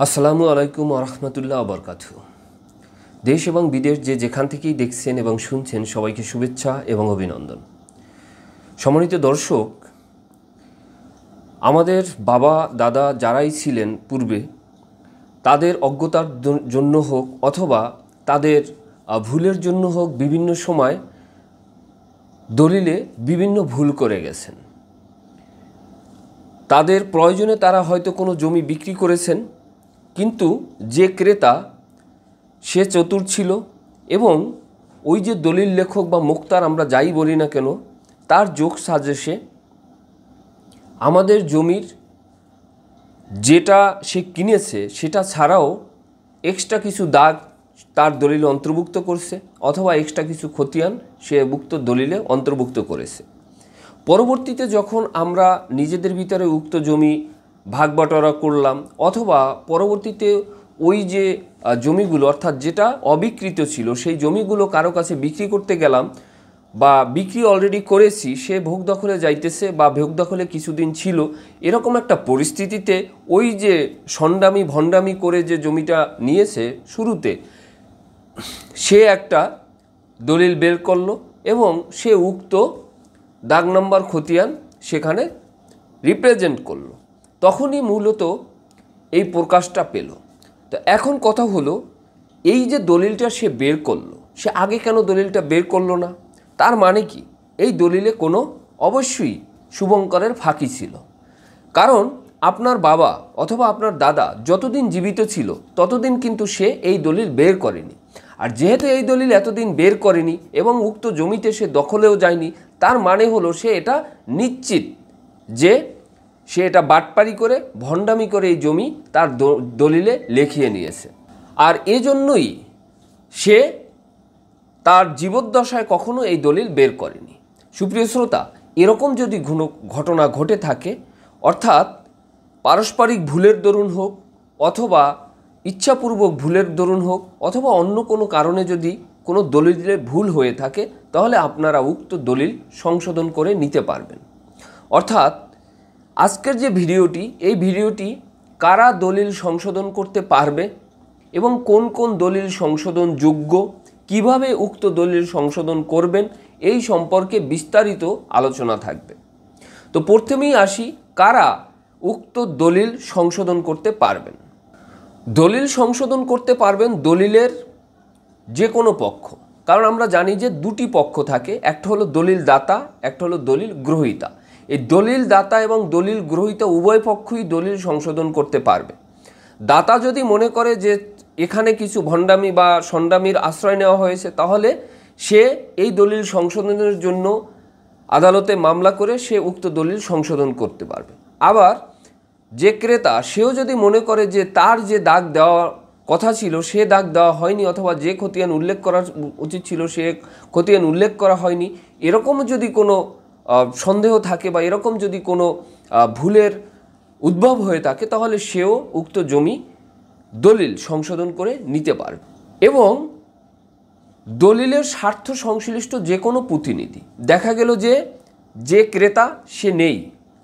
আসসালামু আলাইকুম ওয়া বারাকাতুহু। দেশ এবং বিদেশ যেখান থেকেই দেখছেন এবং শুনছেন সবাইকে শুভেচ্ছা এবং অভিনন্দন। সম্মানিত দর্শক, আমাদের বাবা দাদা যারাই ছিলেন পূর্বে, তাদের অজ্ঞতার জন্য হোক অথবা তাদের ভুলের জন্য হোক, বিভিন্ন সময় দলিলে বিভিন্ন ভুল করে গেছেন। তাদের প্রয়োজনে তারা হয়তো কোনো জমি বিক্রি করেছেন, কিন্তু যে ক্রেতা সে চতুর ছিল এবং ওই যে দলিল লেখক বা মুক্তার আমরা যাই বলি না কেন, তার যোগ সাজেশে আমাদের জমির যেটা সে কিনেছে সেটা ছাড়াও এক্সট্রা কিছু দাগ তার দলিলে অন্তর্ভুক্ত করছে অথবা এক্সট্রা কিছু খতিয়ান সে উক্ত দলিলে অন্তর্ভুক্ত করেছে। পরবর্তীতে যখন আমরা নিজেদের ভিতরে উক্ত জমি ভাগ বাটোয়ারা করলাম অথবা পরবর্তীতে ওই যে জমিগুলো অর্থাৎ যেটা অবিকৃত ছিল সেই জমিগুলো কারো কাছে বিক্রি করতে গেলাম বা বিক্রি অলরেডি করেছি, সে ভোগ দখলে যাইতেছে বা ভোগ দখলে কিছুদিন ছিল, এরকম একটা পরিস্থিতিতে ওই যে সন্ডামি ভণ্ডামি করে যে জমিটা নিয়েছে শুরুতে, সে একটা দলিল বের করলো এবং সে উক্ত দাগ নম্বর খতিয়ান সেখানে রিপ্রেজেন্ট করলো। তখনই মূলত এই প্রকাশটা পেল। তো এখন কথা হলো, এই যে দলিলটা সে বের করলো, সে আগে কেন দলিলটা বের করলো না? তার মানে কি, এই দলিলে কোনো অবশ্যই শুভঙ্করের ফাঁকি ছিল। কারণ আপনার বাবা অথবা আপনার দাদা যতদিন জীবিত ছিল ততদিন কিন্তু সে এই দলিল বের করেনি। আর যেহেতু এই দলিল এতদিন বের করেনি এবং উক্ত জমিতে সে দখলেও যায়নি, তার মানে হলো সে এটা নিশ্চিত যে সে এটা বাটপারি করে ভণ্ডামি করে এই জমি তার দলিলে লিখিয়ে নিয়েছে। আর এজন্যই সে তার জীবদ্দশায় কখনো এই দলিল বের করেনি। সুপ্রিয় শ্রোতা, এরকম যদি ঘটনা ঘটে থাকে, অর্থাৎ পারস্পরিক ভুলের দরুন হোক অথবা ইচ্ছাপূর্বক ভুলের দরুন হোক অথবা অন্য কোনো কারণে যদি কোনো দলিলে ভুল হয়ে থাকে, তাহলে আপনারা উক্ত দলিল সংশোধন করে নিতে পারবেন। অর্থাৎ আজকের যে ভিডিওটি, এই ভিডিওটি কারা দলিল সংশোধন করতে পারবে এবং কোন কোন দলিল সংশোধন যোগ্য, কিভাবে উক্ত দলিল সংশোধন করবেন, এই সম্পর্কে বিস্তারিত আলোচনা থাকবে। তো প্রথমেই আসি, কারা উক্ত দলিল সংশোধন করতে পারবেন। দলিল সংশোধন করতে পারবেন দলিলের যে কোনো পক্ষ। কারণ আমরা জানি যে দুটি পক্ষ থাকে, একটা হলো দলিল দাতা, একটা হলো দলিল গ্রহীতা। এই দলিল দাতা এবং দলিল গ্রহীতা উভয় পক্ষই দলিল সংশোধন করতে পারবে। দাতা যদি মনে করে যে এখানে কিছু ভণ্ডামি বা সন্ডামির আশ্রয় নেওয়া হয়েছে, তাহলে সে এই দলিল সংশোধনের জন্য আদালতে মামলা করে সে উক্ত দলিল সংশোধন করতে পারবে। আবার যে ক্রেতা, সেও যদি মনে করে যে তার যে দাগ দেওয়া কথা ছিল সে দাগ দেওয়া হয়নি অথবা যে খতিয়ান উল্লেখ করা উচিত ছিল সে খতিয়ান উল্লেখ করা হয়নি, এরকম যদি কোনো সন্দেহ থাকে বা এরকম যদি কোনো ভুলের উদ্ভব হয়ে থাকে, তাহলে সেও উক্ত জমি দলিল সংশোধন করে নিতে পারবে। এবং দলিলের স্বার্থ সংশ্লিষ্ট যে কোনো প্রতিনিধি, দেখা গেল যে ক্রেতা সে নেই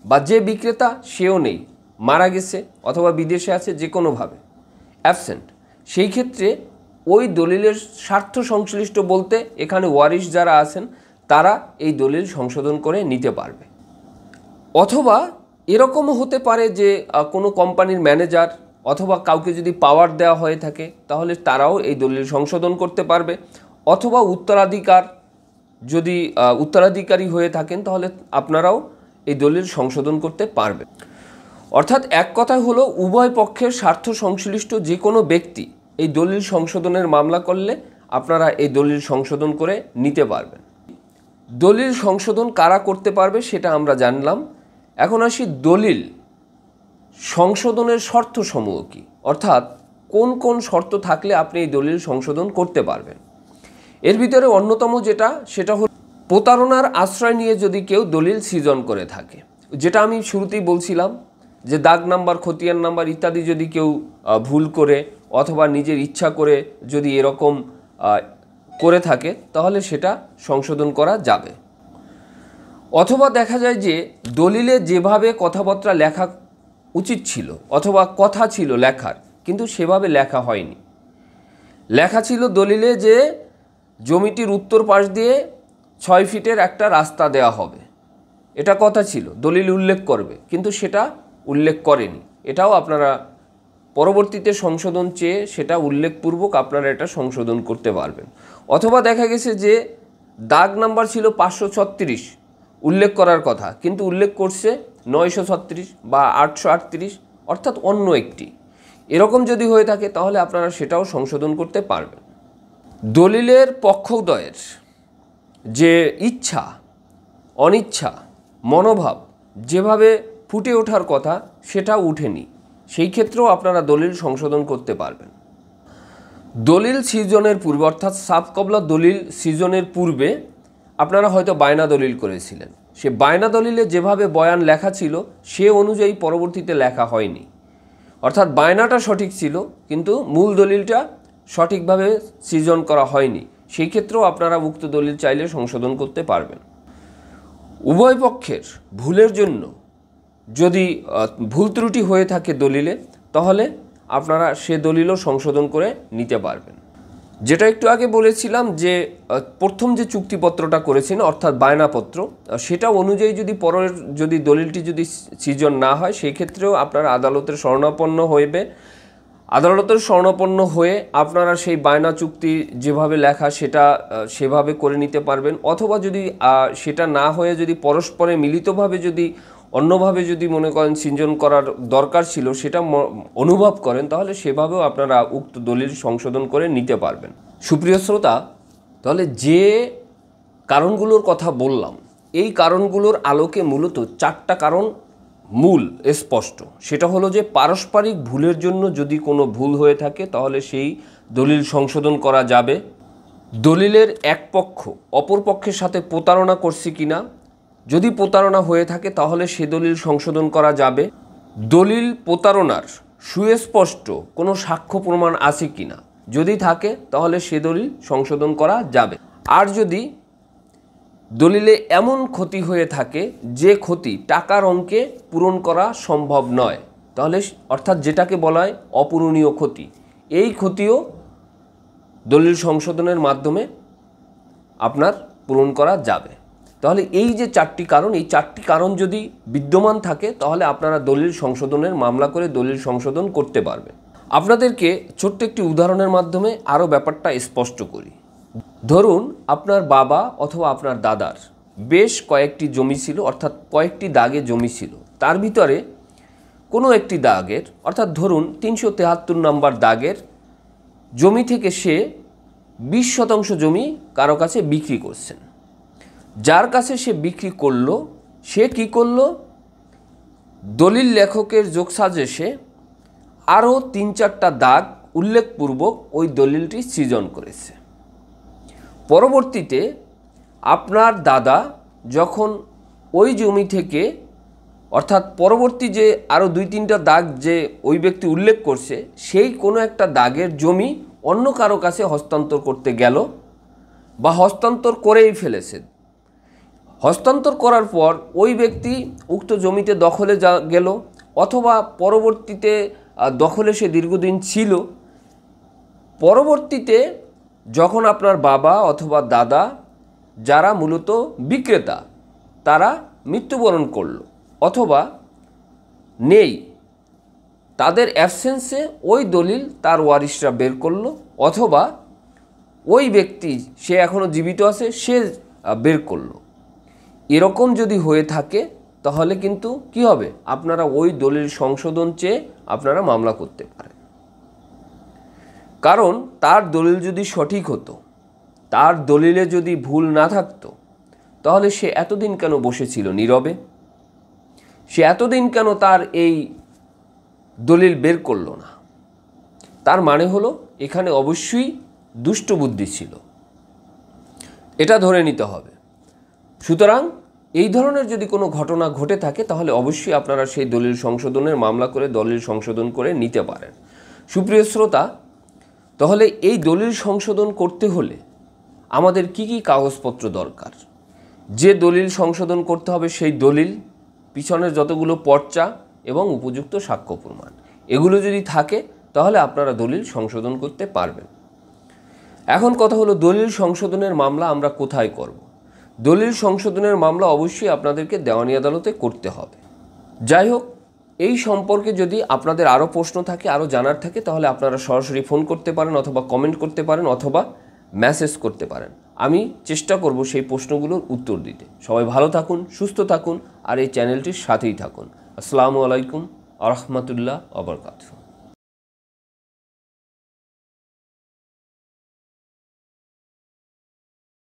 বা যে বিক্রেতা সেও নেই, মারা গেছে অথবা বিদেশে আছে, যে কোনোভাবে অ্যাবসেন্ট, সেই ক্ষেত্রে ওই দলিলের স্বার্থ সংশ্লিষ্ট বলতে এখানে ওয়ারিশ যারা আছেন তারা এই দলিল সংশোধন করে নিতে পারবে। অথবা এরকমও হতে পারে যে কোনো কোম্পানির ম্যানেজার অথবা কাউকে যদি পাওয়ার দেওয়া হয়ে থাকে, তাহলে তারাও এই দলিল সংশোধন করতে পারবে। অথবা যদি উত্তরাধিকারী হয়ে থাকেন, তাহলে আপনারাও এই দলিল সংশোধন করতে পারবেন। অর্থাৎ এক কথা হলো, উভয় পক্ষের স্বার্থ সংশ্লিষ্ট যে কোনো ব্যক্তি এই দলিল সংশোধনের মামলা করলে আপনারা এই দলিল সংশোধন করে নিতে পারবেন। দলিল সংশোধন কারা করতে পারবে সেটা আমরা জানলাম। এখন আসি দলিল সংশোধনের শর্তসমূহ কী, অর্থাৎ কোন কোন শর্ত থাকলে আপনি এই দলিল সংশোধন করতে পারবেন। এর ভিতরে অন্যতম সেটা হল প্রতারণার আশ্রয় নিয়ে যদি কেউ দলিল সৃজন করে থাকে, যেটা আমি শুরুতেই বলছিলাম যে দাগ নাম্বার, খতিয়ান নাম্বার ইত্যাদি যদি কেউ ভুল করে অথবা নিজের ইচ্ছা করে যদি এরকম করে থাকে, তাহলে সেটা সংশোধন করা যাবে। অথবা দেখা যায় যে দলিলে যেভাবে কথাবার্তা লেখা উচিত ছিল অথবা কথা ছিল লেখার, কিন্তু সেভাবে লেখা হয়নি। লেখা ছিল দলিলে যে জমিটির উত্তর পাশ দিয়ে 6 ফিটের একটা রাস্তা দেওয়া হবে, এটা কথা ছিল, দলিল উল্লেখ করবে, কিন্তু সেটা উল্লেখ করেনি। এটাও আপনারা পরবর্তীতে সংশোধন চেয়ে সেটা উল্লেখপূর্বক আপনারা এটা সংশোধন করতে পারবেন। অথবা দেখা গেছে যে দাগ নাম্বার ছিল 536 উল্লেখ করার কথা, কিন্তু উল্লেখ করছে 936 বা 838, অর্থাৎ অন্য একটি। এরকম যদি হয়ে থাকে তাহলে আপনারা সেটাও সংশোধন করতে পারবেন। দলিলের পক্ষদ্বয়ের যে ইচ্ছা, অনিচ্ছা, মনোভাব যেভাবে ফুটে ওঠার কথা সেটা উঠেনি, সেই ক্ষেত্রেও আপনারা দলিল সংশোধন করতে পারবেন। দলিল সৃজনের পূর্বে অর্থাৎ সাবকবলা দলিল সৃজনের পূর্বে আপনারা হয়তো বায়না দলিল করেছিলেন, সে বায়না দলিলে যেভাবে বয়ান লেখা ছিল সে অনুযায়ী পরবর্তীতে লেখা হয়নি, অর্থাৎ বায়নাটা সঠিক ছিল কিন্তু মূল দলিলটা সঠিকভাবে সৃজন করা হয়নি, সেই ক্ষেত্রেও আপনারা উক্ত দলিল চাইলে সংশোধন করতে পারবেন। উভয় পক্ষের ভুলের জন্য যদি ভুল ত্রুটি হয়ে থাকে দলিলে, তাহলে আপনারা সে দলিলও সংশোধন করে নিতে পারবেন। যেটা একটু আগে বলেছিলাম যে প্রথম যে চুক্তিপত্রটা করেছেন অর্থাৎ বায়নাপত্র, সেটা অনুযায়ী যদি পরের যদি দলিলটি যদি সৃজন না হয় সেই ক্ষেত্রেও আপনারা আদালতের শরণাপন্ন হইবে। আদালতের শরণাপন্ন হয়ে আপনারা সেই বায়না চুক্তি যেভাবে লেখা সেটা সেভাবে করে নিতে পারবেন। অথবা যদি সেটা না হয়ে যদি পরস্পরে মিলিতভাবে যদি অন্যভাবে যদি মনে করেন সৃজন করার দরকার ছিল সেটা অনুভব করেন, তাহলে সেভাবেও আপনারা উক্ত দলিল সংশোধন করে নিতে পারবেন। সুপ্রিয় শ্রোতা, তাহলে যে কারণগুলোর কথা বললাম এই কারণগুলোর আলোকে মূলত 4টা কারণ মূল স্পষ্ট। সেটা হলো যে পারস্পরিক ভুলের জন্য যদি কোনো ভুল হয়ে থাকে তাহলে সেই দলিল সংশোধন করা যাবে। দলিলের এক পক্ষ অপর পক্ষের সাথে প্রতারণা করছে কিনা, যদি প্রতারণা হয়ে থাকে তাহলে সে দলিল সংশোধন করা যাবে। দলিল প্রতারণার সুস্পষ্ট কোনো সাক্ষ্য প্রমাণ আছে কিনা, যদি থাকে তাহলে সে দলিল সংশোধন করা যাবে। আর যদি দলিলে এমন ক্ষতি হয়ে থাকে যে ক্ষতি টাকার অঙ্কে পূরণ করা সম্ভব নয়, তাহলে অর্থাৎ যেটাকে বলা হয় অপূরণীয় ক্ষতি, এই ক্ষতিও দলিল সংশোধনের মাধ্যমে আপনার পূরণ করা যাবে। তাহলে এই যে 4টি কারণ, এই 4টি কারণ যদি বিদ্যমান থাকে তাহলে আপনারা দলিল সংশোধনের মামলা করে দলিল সংশোধন করতে পারবেন। আপনাদেরকে ছোট্ট একটি উদাহরণের মাধ্যমে আরও ব্যাপারটা স্পষ্ট করি। ধরুন আপনার বাবা অথবা আপনার দাদার বেশ কয়েকটি জমি ছিল, অর্থাৎ কয়েকটি দাগে জমি ছিল। তার ভিতরে কোনো একটি দাগের অর্থাৎ ধরুন 373 নম্বর দাগের জমি থেকে সে 20% জমি কারো কাছে বিক্রি করছেন। যার কাছে সে বিক্রি করলো সে কি করলো, দলিল লেখকের যোগসাজেশে আরও 3-4টা দাগ উল্লেখপূর্বক ওই দলিলটি সৃজন করেছে। পরবর্তীতে আপনার দাদা যখন ওই জমি থেকে অর্থাৎ পরবর্তী যে আরও 2-3টা দাগ যে ওই ব্যক্তি উল্লেখ করছে সেই কোনো একটা দাগের জমি অন্য কারো কাছে হস্তান্তর করতে গেল বা হস্তান্তর করেই ফেলেছে। হস্তান্তর করার পর ওই ব্যক্তি উক্ত জমিতে দখলে গেল অথবা পরবর্তীতে দখলে সে দীর্ঘদিন ছিল। পরবর্তীতে যখন আপনার বাবা অথবা দাদা যারা মূলত বিক্রেতা তারা মৃত্যুবরণ করলো অথবা নেই, তাদের অ্যাবসেন্সে ওই দলিল তার ওয়ারিশরা বের করলো অথবা ওই ব্যক্তি সে এখনও জীবিত আছে সে বের করলো। এরকম যদি হয়ে থাকে তাহলে কিন্তু কি হবে, আপনারা ওই দলিল সংশোধন চেয়ে আপনারা মামলা করতে পারেন। কারণ তার দলিল যদি সঠিক হতো, তার দলিলে যদি ভুল না থাকতো, তাহলে সে এতদিন কেন বসেছিল নীরবে, সে এতদিন কেন তার এই দলিল বের করলো না? তার মানে হলো এখানে অবশ্যই দুষ্ট বুদ্ধি ছিল, এটা ধরে নিতে হবে। সুতরাং এই ধরনের যদি কোনো ঘটনা ঘটে থাকে তাহলে অবশ্যই আপনারা সেই দলিল সংশোধনের মামলা করে দলিল সংশোধন করে নিতে পারেন। সুপ্রিয় শ্রোতা, তাহলে এই দলিল সংশোধন করতে হলে আমাদের কি কি কাগজপত্র দরকার? যে দলিল সংশোধন করতে হবে সেই দলিল, পিছনের যতগুলো পর্চা এবং উপযুক্ত সাক্ষ্য প্রমাণ, এগুলো যদি থাকে তাহলে আপনারা দলিল সংশোধন করতে পারবেন। এখন কথা হলো, দলিল সংশোধনের মামলা আমরা কোথায় করব? দলিল সংশোধনের মামলা অবশ্যই আপনাদেরকে দেওয়ানি আদালতে করতে হবে। যাই হোক, এই সম্পর্কে যদি আপনাদের আরও প্রশ্ন থাকে, আরও জানার থাকে, তাহলে আপনারা সরাসরি ফোন করতে পারেন, অথবা কমেন্ট করতে পারেন, অথবা মেসেজ করতে পারেন। আমি চেষ্টা করব সেই প্রশ্নগুলোর উত্তর দিতে। সবাই ভালো থাকুন, সুস্থ থাকুন, আর এই চ্যানেলটির সাথেই থাকুন। আসসালামু আলাইকুম ওয়া রাহমাতুল্লাহি ওয়া বারাকাতুহু।